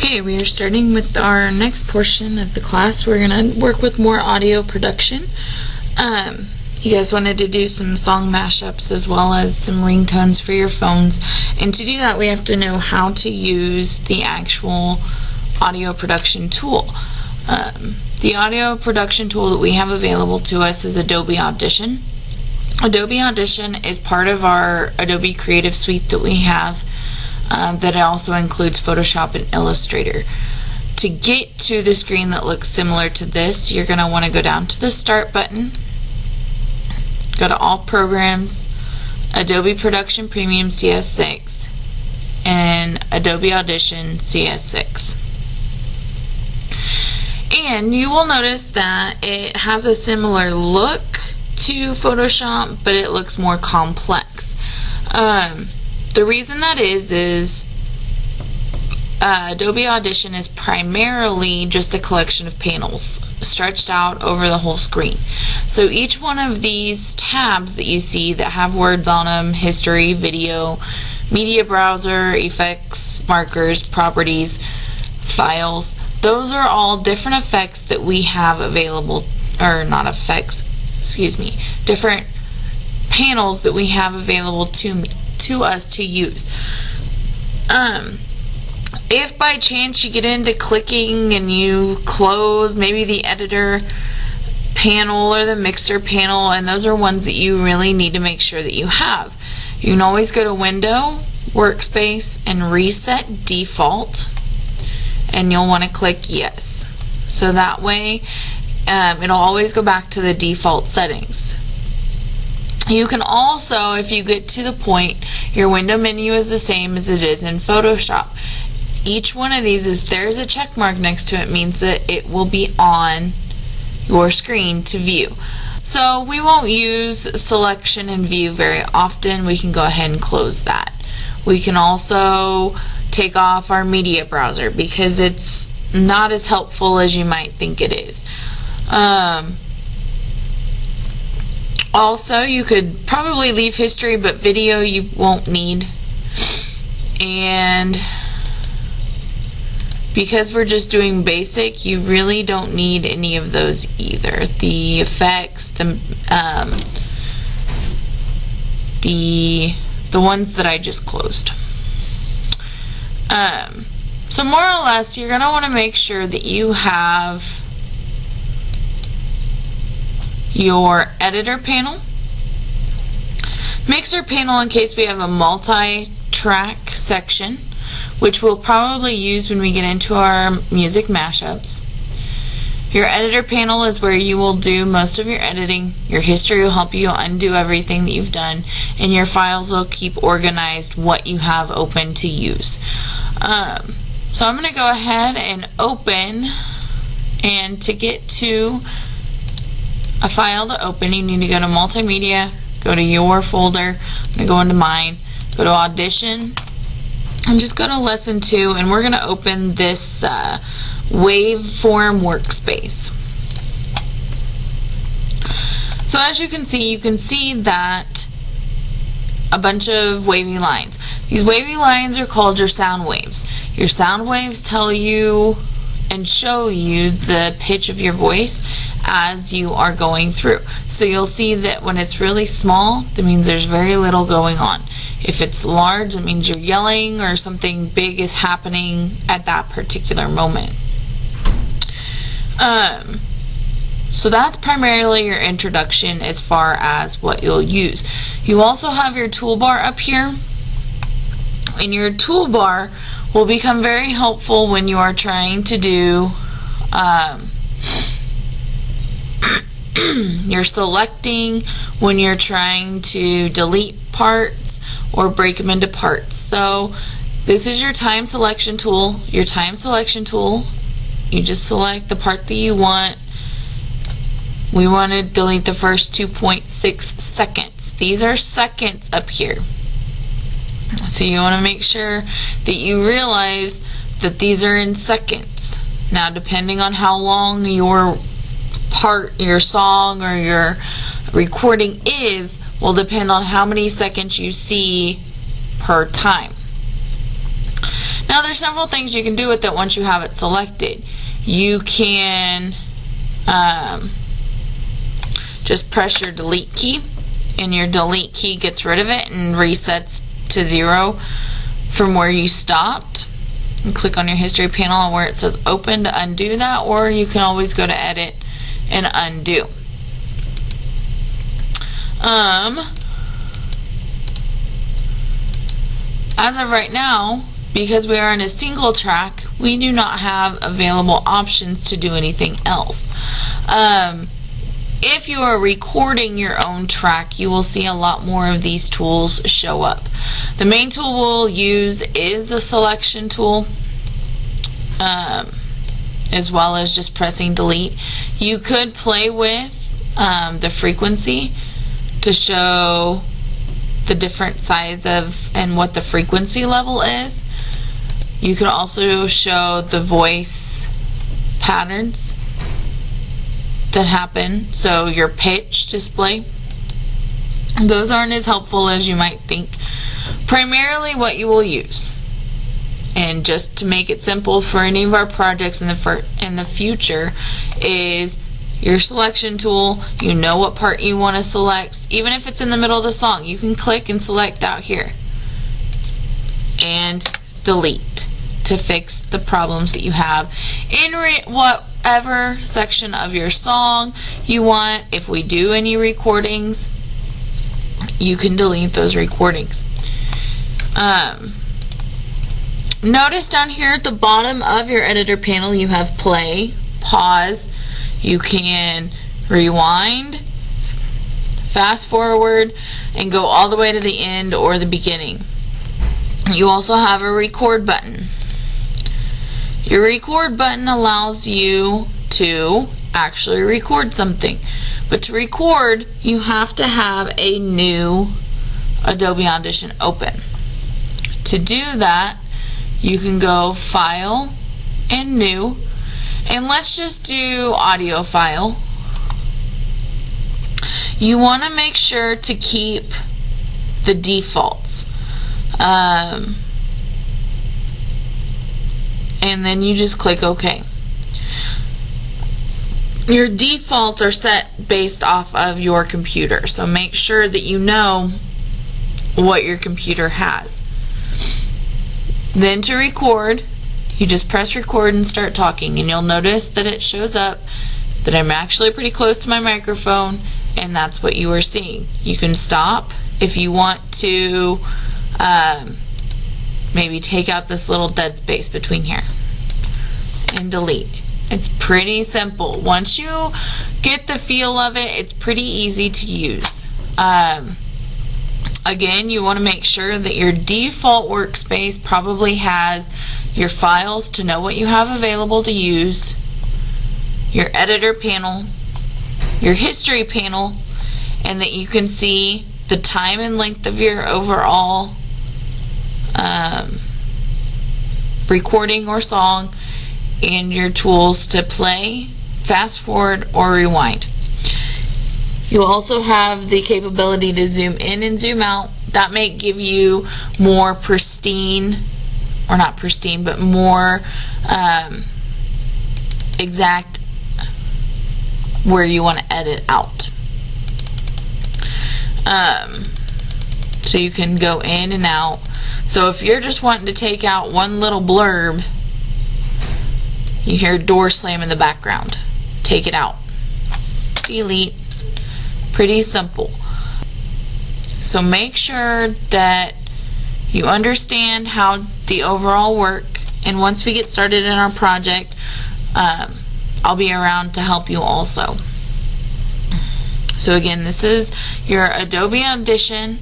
Okay, we are starting with our next portion of the class. We're going to work with more audio production. You guys wanted to do some song mashups as well as some ringtones for your phones. And to do that, we have to know how to use the actual audio production tool. The audio production tool that we have available to us is Adobe Audition. Adobe Audition is part of our Adobe Creative Suite that we have. That also includes Photoshop and Illustrator. To get to the screen that looks similar to this, you're going to want to go down to the Start button, go to All Programs, Adobe Production Premium CS6, and Adobe Audition CS6. And you will notice that it has a similar look to Photoshop, but it looks more complex. The reason that is Adobe Audition is primarily just a collection of panels stretched out over the whole screen. So each one of these tabs that you see that have words on them, history, video, media browser, effects, markers, properties, files, those are all different effects that we have available, or not effects, excuse me, different panels that we have available to us to use. If by chance you get into clicking and you close maybe the editor panel or the mixer panel, and those are ones that you really need to make sure that you have, you can always go to Window, Workspace, and Reset Default, and you'll want to click Yes. So that way it'll always go back to the default settings. You can also, if you get to the point, your window menu is the same as it is in Photoshop. Each one of these, if there's a check mark next to it, means that it will be on your screen to view. So we won't use selection and view very often. We can go ahead and close that. We can also take off our media browser because it's not as helpful as you might think it is. Also, you could probably leave history, but video you won't need. And because we're just doing basic, you really don't need any of those either. The effects, the ones that I just closed. So more or less, you're going to want to make sure that you have your editor panel, mixer panel in case we have a multi-track section, which we'll probably use when we get into our music mashups. Your editor panel is where you will do most of your editing. Your history will help you undo everything that you've done, and your files will keep organized what you have open to use. So I'm going to go ahead and open, and to get to a file to open, you need to go to Multimedia, go to your folder. I'm going to go into mine, go to Audition, and just go to Lesson 2, and we're going to open this waveform workspace. So as you can see that a bunch of wavy lines. These wavy lines are called your sound waves. Your sound waves tell you and show you the pitch of your voice as you are going through. So you'll see that when it's really small, that means there's very little going on. If it's large, it means you're yelling or something big is happening at that particular moment. So that's primarily your introduction as far as what you'll use. You also have your toolbar up here, and your toolbar will become very helpful when you are trying to do you're selecting, when you're trying to delete parts or break them into parts. So this is your time selection tool. Your time selection tool, you just select the part that you want. We want to delete the first 2.6 seconds. These are seconds up here. So you want to make sure that you realize that these are in seconds. Now, depending on how long your song or your recording is, will depend on how many seconds you see per time. Now there's several things you can do with it once you have it selected. You can just press your delete key, and your delete key gets rid of it and resets to 0 from where you stopped. And click on your history panel where it says open to undo that, or you can always go to edit and undo. As of right now, because we are in a single track, we do not have available options to do anything else. If you are recording your own track, you will see a lot more of these tools show up. The main tool we'll use is the selection tool, as well as just pressing delete. You could play with the frequency to show the different sides of and what the frequency level is. You could also show the voice patterns that happen, so your pitch display. Those aren't as helpful as you might think. Primarily what you will use, and just to make it simple for any of our projects in the future, is your selection tool. You know what part you want to select. Even if it's in the middle of the song, you can click and select out here and delete to fix the problems that you have in whatever section of your song you want. If we do any recordings, you can delete those recordings. Notice down here at the bottom of your editor panel you have play, pause. You can rewind, fast forward, and go all the way to the end or the beginning. You also have a record button. Your record button allows you to actually record something. But to record, you have to have a new Adobe Audition open. To do that, you can go File and New, and let's just do Audio File. You want to make sure to keep the defaults. And then you just click OK. Your defaults are set based off of your computer, so make sure that you know what your computer has. Then to record, you just press record and start talking, and you'll notice that it shows up that I'm actually pretty close to my microphone, and that's what you are seeing. You can stop if you want to maybe take out this little dead space between here and delete. It's pretty simple. Once you get the feel of it, it's pretty easy to use. Again, you want to make sure that your default workspace probably has your files to know what you have available to use, your editor panel, your history panel, and that you can see the time and length of your overall recording or song, and your tools to play, fast forward, or rewind. You also have the capability to zoom in and zoom out. That may give you more pristine, or not pristine, but more exact where you want to edit out. So you can go in and out. So if you're just wanting to take out one little blurb, you hear a door slam in the background, take it out, delete. Pretty simple. So make sure that you understand how the overall work, and once we get started in our project, I'll be around to help you also. So again, this is your Adobe Audition